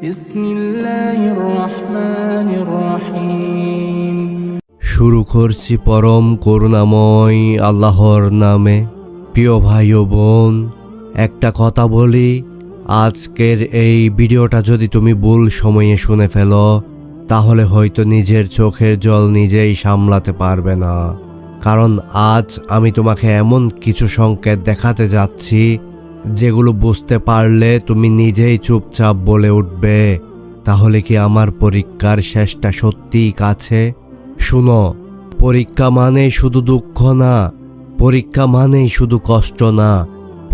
বিসমিল্লাহির রহমানির রহিম। শুরু করছি পরম করুণাময় আল্লাহর নামে। প্রিয় ভাই ও বোন, একটা কথা বলি, আজকের এই ভিডিওটা যদি তুমি ভুল সময়ে শুনে ফেলো তাহলে হয়তো নিজের চোখের জল নিজেই সামলাতে পারবে না। কারণ আজ আমি তোমাকে এমন কিছু সংকেত দেখাতে যাচ্ছি যেগুলো বুঝতে পারলে তুমি নিজেই চুপচাপ বলে উঠবে, তাহলে কি আমার পরীক্ষার শেষটা সত্যিই কাছে? শুনো, পরীক্ষা মানেই শুধু দুঃখ না, পরীক্ষা মানেই শুধু কষ্ট না,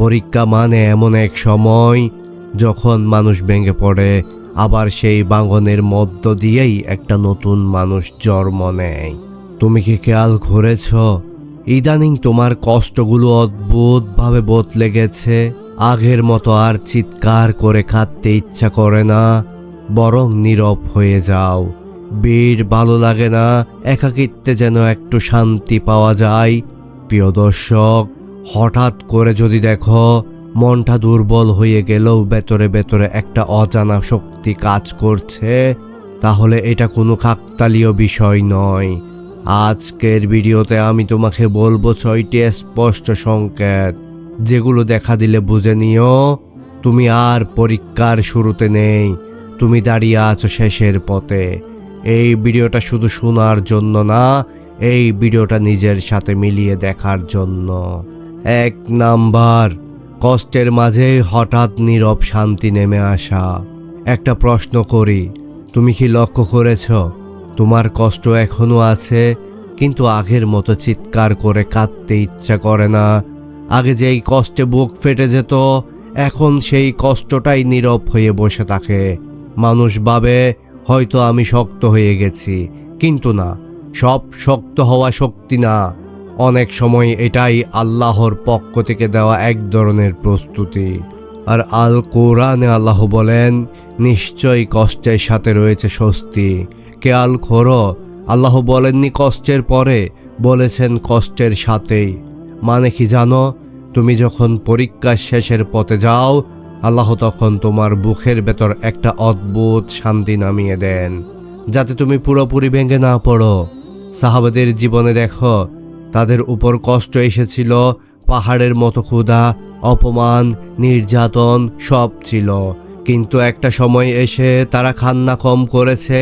পরীক্ষা মানে এমন এক সময় যখন মানুষ ভেঙে পড়ে, আবার সেই ভাঙনের মধ্য দিয়েই একটা নতুন মানুষ জন্ম নেয়। তুমি কি খেয়াল করেছ ইদানিং তোমার কষ্টগুলো অদ্ভুতভাবে বদলে গেছে? আগের মতো আর চিৎকার করে কাঁদতে ইচ্ছা করে না, বরং নীরব হয়ে যাও। ভিড় ভালো লাগে না, একাকিত্বে যেন একটু শান্তি পাওয়া যায়। প্রিয় দর্শক, হঠাৎ করে যদি দেখো মনটা দুর্বল হয়ে গেলেও ভেতরে ভেতরে একটা অজানা শক্তি কাজ করছে, তাহলে এটা কোনো কাকতালীয় বিষয় নয়। আজকের ভিডিওতে আমি তোমাকে বলবো 6টি স্পষ্ট সংকেত, যেগুলো দেখা দিলে বুঝে নিও তুমি আর পরীক্ষার শুরুতে নেই, তুমি দাঁড়িয়ে আছো শেষের পথে। এই ভিডিওটা শুধু শোনার জন্য না, এই ভিডিওটা নিজের সাথে মিলিয়ে দেখার জন্য। 1 নাম্বার, কষ্টের মাঝে হঠাৎ নীরব শান্তি নেমে আসা। একটা প্রশ্ন করি, তুমি কি লক্ষ্য করেছ তোমার কষ্ট এখনো আছে, কিন্তু আগের মতো চিৎকার করে কাঁদতে ইচ্ছা করে না? আগে যেই কষ্টে বুক ফেটে যেত, এখন সেই কষ্টটাই নীরব হয়ে বসে থাকে। মানুষ ভাবে হয়তো আমি শক্ত হয়ে গেছি, কিন্তু না, সব শক্ত হওয়া শক্তি না, অনেক সময় এটাই আল্লাহর পক্ষ থেকে দেওয়া এক ধরনের প্রস্তুতি। আর আল কোরআনে আল্লাহ বলেন, নিশ্চয়ই কষ্টের সাথে রয়েছে স্বস্তি। খেয়াল করো, আল্লাহ বলেননি কষ্টের পরে, বলেছেন কষ্টের সাথেই। মানে কি জানো? তুমি যখন পরীক্ষার শেষের পথে যাও, আল্লাহ তখন তোমার বুকের ভেতর একটা অদ্ভুত শান্তি নামিয়ে দেন, যাতে তুমি পুরোপুরি ভেঙে না পড়ো। সাহাবাদের জীবনে দেখো, তাদের উপর কষ্ট এসেছিল, পাহাড়ের মতো ক্ষুধা, অপমান, নির্যাতন সব ছিল, কিন্তু একটা সময় এসে তারা কান্না কম করেছে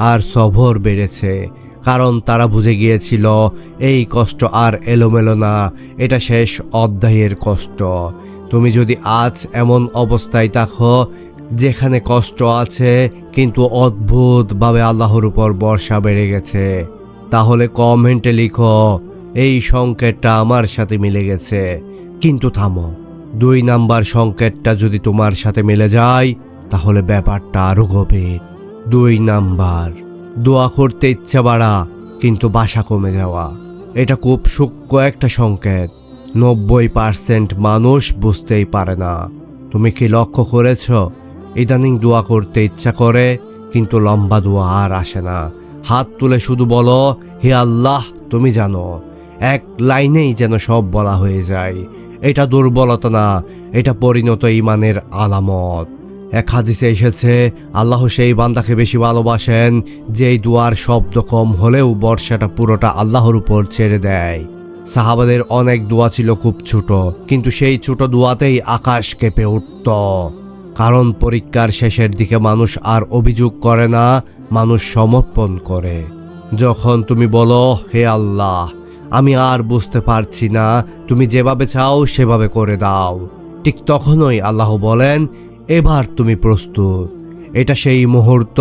আর সবর বেড়েছে। কারণ তারা বুঝে গিয়েছিল এই কষ্ট আর এলোমেলো না, এটা শেষ অধ্যায়ের কষ্ট। তুমি যদি আজ এমন অবস্থায় থাকো যেখানে কষ্ট আছে কিন্তু অদ্ভুতভাবে আল্লাহর উপর ভরসা বেড়ে গেছে, তাহলে কমেন্টে লিখো, এই সংকেতটা আমার সাথে মিলে গেছে। কিন্তু থামো, 2 নাম্বার সংকেতটা যদি তোমার সাথে মিলে যায় তাহলে ব্যাপারটা আরো গভীর। 2 নাম্বার, দোয়া করতে ইচ্ছা বাড়া কিন্তু বাসা কমে যাওয়া। এটা খুব সূক্ষ্ম একটা সংকেত, 90% মানুষ বুঝতেই পারে না। তুমি কি লক্ষ্য করেছ ইদানিং দোয়া করতে ইচ্ছা করে কিন্তু লম্বা দোয়া আর আসে না? হাত তুলে শুধু বলো, হে আল্লাহ তুমি জানো, এক লাইনেই যেন সব বলা হয়ে যায়। এটা দুর্বলতা না, এটা পরিণত ঈমানের আলামত। এক হাদিসে এসেছে, আল্লাহ সেই বান্দাকে বেশি ভালোবাসেন যেই দুয়ার শব্দ কম হলেও বর্ষাটা পুরোটা আল্লাহর উপর ছেড়ে দেয়। সাহাবাদের অনেক দোয়া ছিল খুব ছোট, কিন্তু সেই ছোট দোয়াতেই আকাশ কেঁপে উঠত। কারণ পরীক্ষার শেষের দিকে মানুষ আর অভিযোগ করে না, মানুষ সমর্পণ করে। যখন তুমি বলো, হে আল্লাহ আমি আর বুঝতে পারছি না, তুমি যেভাবে চাও সেভাবে করে দাও, ঠিক তখনই আল্লাহ বলেন, এবার তুমি প্রস্তুত। এটা সেই মুহূর্ত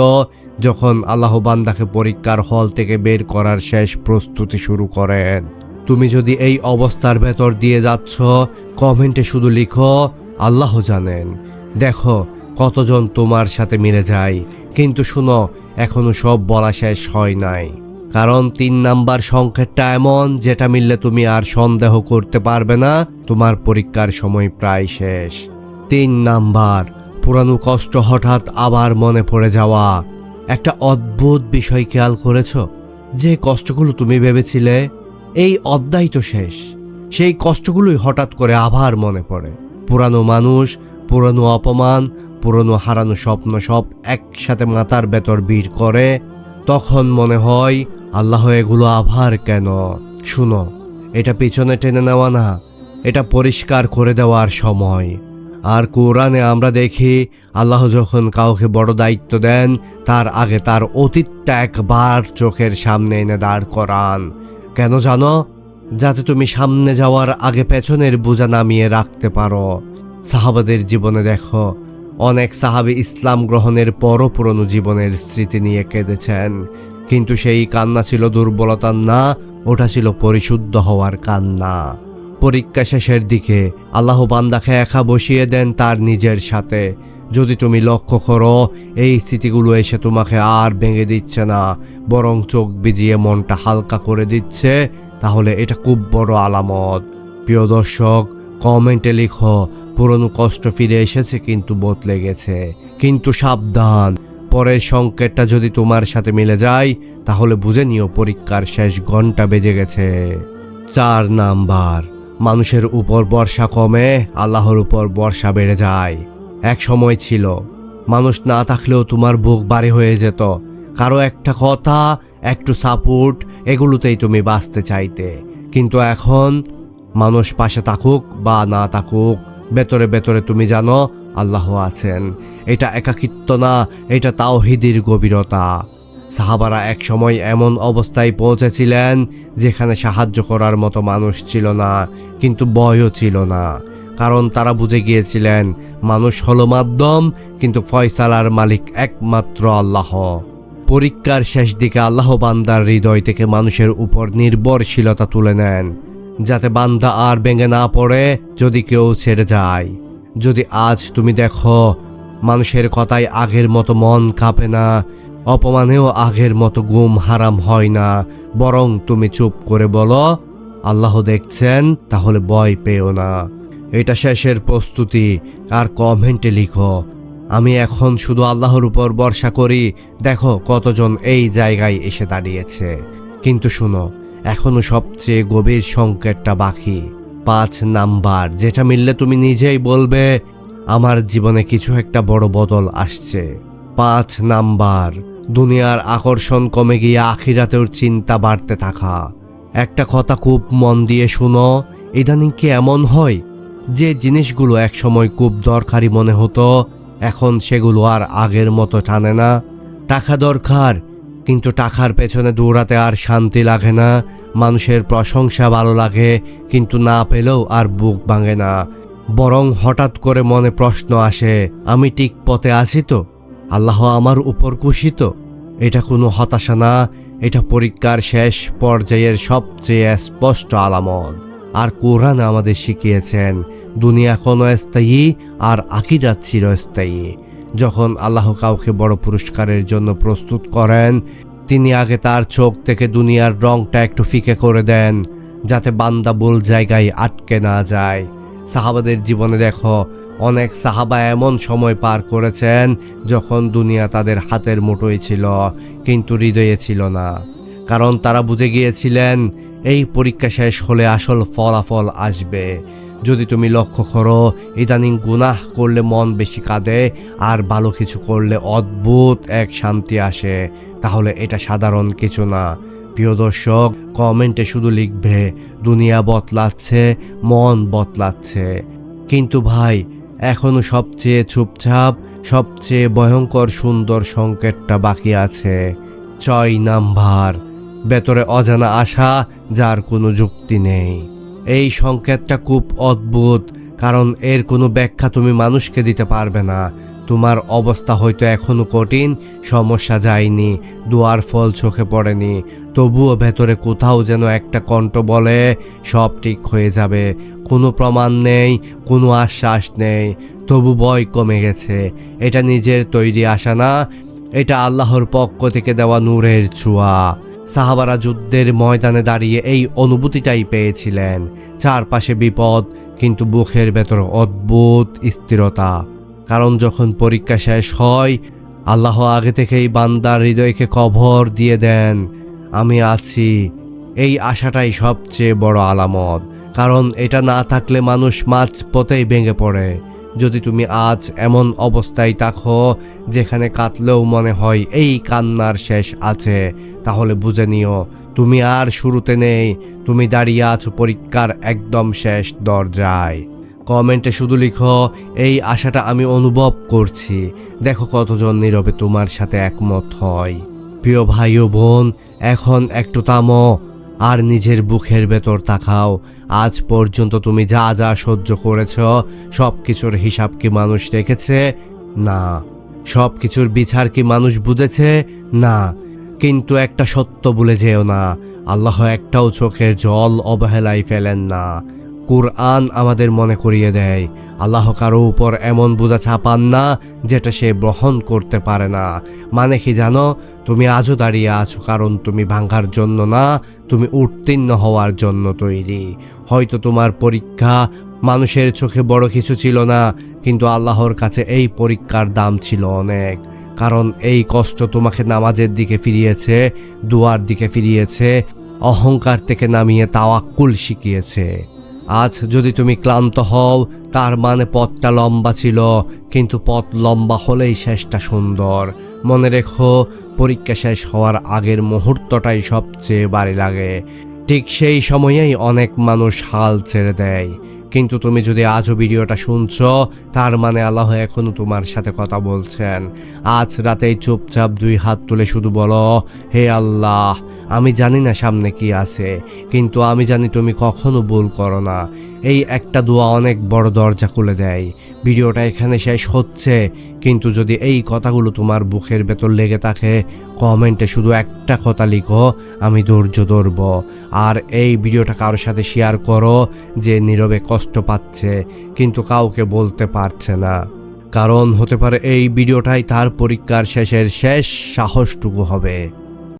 যখন আল্লাহ বান্দাকে পরীক্ষার হল থেকে বের করার শেষ প্রস্তুতি শুরু করেন। তুমি যদি এই অবস্থার ভেতর দিয়ে যাচ্ছ, কমেন্টে শুধু লিখো, আল্লাহ জানেন। দেখো কতজন তোমার সাথে মিলে যায়। কিন্তু শুনো, এখনো সব বলা শেষ হয় নাই। কারণ 3 নাম্বার সংকেতটা এমন, যেটা মিললে তুমি আর সন্দেহ করতে পারবে না তোমার পরীক্ষার সময় প্রায় শেষ। 3 নাম্বার, পুরানো কষ্ট হঠাৎ আবার মনে পড়ে যাওয়া। একটা অদ্ভুত বিষয় খেয়াল করেছ? যে কষ্টগুলো তুমি ভেবেছিলে এই অধ্যায় তো শেষ, সেই কষ্টগুলোই হঠাৎ করে আবার মনে পড়ে। পুরানো মানুষ, পুরানো অপমান, পুরনো হারানো স্বপ্ন সব একসাথে মাথার ভেতর ভিড় করে, তখন মনে হয় আল্লাহ এগুলো আবার কেন? শুনো, এটা পিছনে টেনে নেওয়া না, এটা পরিষ্কার করে দেওয়ার সময়। আর কোরআনে আমরা দেখি আল্লাহ যখন কাউকে বড় দায়িত্ব দেন, তার আগে তার অতীতটা একবার চোখের সামনে এনে দাঁড় করান। কেন জানো? যাতে তুমি সামনে যাওয়ার আগে পেছনের বোঝা নামিয়ে রাখতে পারো। সাহাবাদের জীবনে দেখো, অনেক সাহাবী ইসলাম গ্রহণের পরও পুরনো জীবনের স্মৃতি নিয়ে কেঁদেছেন, কিন্তু সেই কান্না ছিল দুর্বলতার না, ওটা ছিল পরিশুদ্ধ হওয়ার কান্না। পরীক্ষা শেষের দিকে আল্লাহ বান্দাকে একা বসিয়ে দেন তার নিজের সাথে। যদি তুমি লক্ষ্য করো, এই স্মৃতিগুলো এসে তোমাকে আর ভেঙে দিচ্ছে না, বরং চোখ ভিজিয়ে মনটা হালকা করে দিচ্ছে, তাহলে এটা খুব বড় আলামত। প্রিয় দর্শক, কমেন্টে লিখো পুরনো কষ্ট ফিরে এসেছে কিন্তু বদলে গেছে। কিন্তু সাবধান, পরের সংকেতটা যদি তোমার সাথে মিলে যায়, তাহলে বুঝে নিও পরীক্ষার শেষ ঘন্টা বেজে গেছে। 4 নাম্বার, মানুষের উপর ভরসা কমে, আল্লাহর উপর ভরসা বেড়ে যায়। এক সময় ছিল মানুষ না থাকলেও তোমার বুক ভারী হয়ে যেত। কারো একটা কথা, একটু সাপোর্ট, এগুলোতেই তুমি বাঁচতে চাইতে। কিন্তু এখন মানুষ পাশে থাকুক বা না থাকুক, ভেতরে ভেতরে তুমি জানো আল্লাহ আছেন। এটা একাকিত্ব না, এটা তাওহীদের গভীরতা। সাহাবারা এক সময় এমন অবস্থায় পৌঁছেছিলেন যেখানে সাহায্য করার মতো মানুষ ছিল না, কিন্তু ভয়ও ছিল না। কারণ তারা বুঝে গিয়েছিলেন মানুষ হলো মাধ্যম, কিন্তু ফয়সালার মালিক একমাত্র আল্লাহ। পরীক্ষার শেষ দিকে আল্লাহ বান্দার হৃদয় থেকে মানুষের উপর নির্ভরশীলতা তুলে নেন, যাতে বান্দা আর ভেঙে না পড়ে যদি কেউ ছেড়ে যায়। যদি আজ তুমি দেখো মানুষের কথায় আগের মতো মন কাঁপে না, অপমানেও আগের মতো গুম হারাম হয় না, বরং তুমি চুপ করে বলো আল্লাহ দেখছেন, তাহলে ভয় পেও না। এটা শেষের প্রস্তুতি। আর কমেন্টে লিখো আমি এখন শুধু আল্লাহর উপর ভরসা করি। দেখো কতজন এই জায়গায় এসে দাঁড়িয়েছে। কিন্তু শুনো, এখনো সবচেয়ে গভীর সংকেতটা বাকি। 5 নাম্বার, যেটা মিললে তুমি নিজেই বলবে আমার জীবনে কিছু একটা বড় বদল আসছে। 5 নাম্বার, দুনিয়ার আকর্ষণ কমে গিয়ে আখিরাতের চিন্তা বাড়তে থাকা। একটা কথা খুব মন দিয়ে শুনো, ইদানিং কি এমন হয় যে জিনিসগুলো একসময় খুব দরকারি মনে হতো, এখন সেগুলো আর আগের মতো টানে না? টাকা দরকার, কিন্তু টাকার পেছনে দৌড়াতে আর শান্তি লাগে না। মানুষের প্রশংসা ভালো লাগে, কিন্তু না পেলেও আর বুক ভাঙে না। বরং হঠাৎ করে মনে প্রশ্ন আসে, আমি ঠিক পথে আছি তো? আল্লাহ আমার উপর খুশি তো? এটা কোনো হতাশা না, এটা পরীক্ষার শেষ পর্যায়ের সবচেয়ে স্পষ্ট আলামত। আর কোরআন আমাদের শিখিয়েছেন দুনিয়া কোনো স্থায়ী আর আখিরাত চিরস্থায়ী। যখন আল্লাহ কাউকে বড় পুরস্কারের জন্য প্রস্তুত করেন, তিনি আগে তার চোখ থেকে দুনিয়ার রংটা একটু ফিকে করে দেন, যাতে বান্দা ভুল জায়গায় আটকে না যায়। সাহাবাদের জীবনে দেখো, অনেক সাহাবা এমন সময় পার করেছেন যখন দুনিয়া তাদের হাতের মুঠোয় ছিল, কিন্তু হৃদয়ে ছিল না। কারণ তারা বুঝে গিয়েছিলেন এই পরীক্ষা শেষ হলে আসল ফলাফল আসবে। যদি তুমি লক্ষ্য করো, ইদানিং গুনাহ করলে মন বেশি কাঁদে, আর ভালো কিছু করলে অদ্ভুত এক শান্তি আসে, তাহলে এটা সাধারণ কিছু না। প্রিয় দর্শক, কমেন্টে শুধু লিখবে দুনিয়া বদলাচ্ছে, মন বদলাচ্ছে। কিন্তু ভাই, এখনো সবচেয়ে চুপচাপ, সবচেয়ে ভয়ঙ্কর সুন্দর সংকেতটা বাকি আছে। 6 নাম্বার, ভেতরে অজানা আশা যার কোনো যুক্তি নেই। এই সংকেতটা খুব অদ্ভুত, কারণ এর কোনো ব্যাখ্যা তুমি মানুষকে দিতে পারবে না। তোমার অবস্থা হয়তো এখনো কঠিন, সমস্যা যায়নি, দোয়ার ফল চোখে পড়েনি, তবুও ভেতরে কোথাও যেন একটা কণ্ঠ বলে সব ঠিক হয়ে যাবে। কোনো প্রমাণ নেই, কোনো আশ্বাস নেই, তবু ভয় কমে গেছে। এটা নিজের তৈরি আশা না, এটা আল্লাহর পক্ষ থেকে দেওয়া নূরের ছোঁয়া। সাহাবারা যুদ্ধের ময়দানে দাঁড়িয়ে এই অনুভূতিটাই পেয়েছিলেন। চারপাশে বিপদ, কিন্তু বুকের ভেতর অদ্ভুত স্থিরতা। কারণ যখন পরীক্ষা শেষ হয়, আল্লাহ আগে থেকেই বান্দার হৃদয়কে কভর দিয়ে দেন, আমি আছি। এই আশাটাই সবচেয়ে বড় আলামত, কারণ এটা না থাকলে মানুষ মাঝপথেই ভেঙে পড়ে। যদি তুমি আজ এমন অবস্থায় থাকো যেখানে কাঁদলেও মনে হয় এই কান্নার শেষ আছে, তাহলে বুঝে নিও তুমি আর শুরুতে নেই, তুমি দাঁড়িয়ে আছো পরীক্ষার একদম শেষ দরজায়। কমেন্টে শুধু লিখো এই আশাটা আমি অনুভব করছি, দেখো কতজন নীরবে তোমার সাথে একমত হয়। প্রিয় ভাই ও বোন, এখন একটু থামো আর নিজের বুকের ভেতর তাকাও। আজ পর্যন্ত তুমি যা যা সহ্য করেছ সব কিছুর হিসাব কি মানুষ রেখেছে? না। সব কিছুর বিচার কি মানুষ বুঝেছে? না। কিন্তু একটা সত্য ভুলে যেও না, আল্লাহ একটাও চোখের জল অবহেলায় ফেলেন না। কুরআন আমাদের মনে করিয়ে দেয় আল্লাহ কারো উপর এমন বোঝা চাপান না যেটা সে বহন করতে পারে না। মানে কি জানো, তুমি আজও দাঁড়িয়ে আছো কারণ তুমি ভাঙার জন্য না, তুমি উত্তীর্ণ হওয়ার জন্য তৈরি। হয়তো তোমার পরীক্ষা মানুষের চোখে বড় কিছু ছিল না, কিন্তু আল্লাহর কাছে এই পরীক্ষার দাম ছিল অনেক। কারণ এই কষ্ট তোমাকে নামাজের দিকে ফিরিয়েছে, দুয়ার দিকে ফিরিয়েছে, অহংকার থেকে নামিয়ে তাওয়াক্কুল শিখিয়েছে। আজ যদি তুমি ক্লান্ত হও তার মানে পথটা লম্বা ছিল, কিন্তু পথ লম্বা হলেই শেষটা সুন্দর। মনে রেখো, পরীক্ষা শেষ হওয়ার আগের মুহূর্তটাই সবচেয়ে ভারী লাগে। ঠিক সেই সময়েই অনেক মানুষ হাল ছেড়ে দেয়। কিন্তু তুমি যদি আজও ভিডিওটা শুনছো, তার মানে আল্লাহ এখনো তোমার সাথে কথা বলছেন। আজ রাতেই চুপচাপ 2 হাত তুলে শুধু বলো, হে আল্লাহ, আমি জানি না সামনে কি আছে, কিন্তু আমি জানি তুমি কখনো ভুল করো না। এই একটা দোয়া অনেক বড় দরজা খুলে দেয়। ভিডিওটা এখানে শেষ হচ্ছে, কিন্তু যদি এই কথাগুলো তোমার বুকের ভেতর লেগে থাকে, কমেন্টে শুধু একটা কথা লিখো, আমি ধৈর্য ধরব। আর এই ভিডিওটা কারোর সাথে শেয়ার করো যে নীরবে কষ্ট পাচ্ছে কিন্তু কাউকে বলতে পারছে না। কারণ হতে পারে এই ভিডিওটাই তার পরীক্ষার শেষের শেষ সাহসটুকু হবে।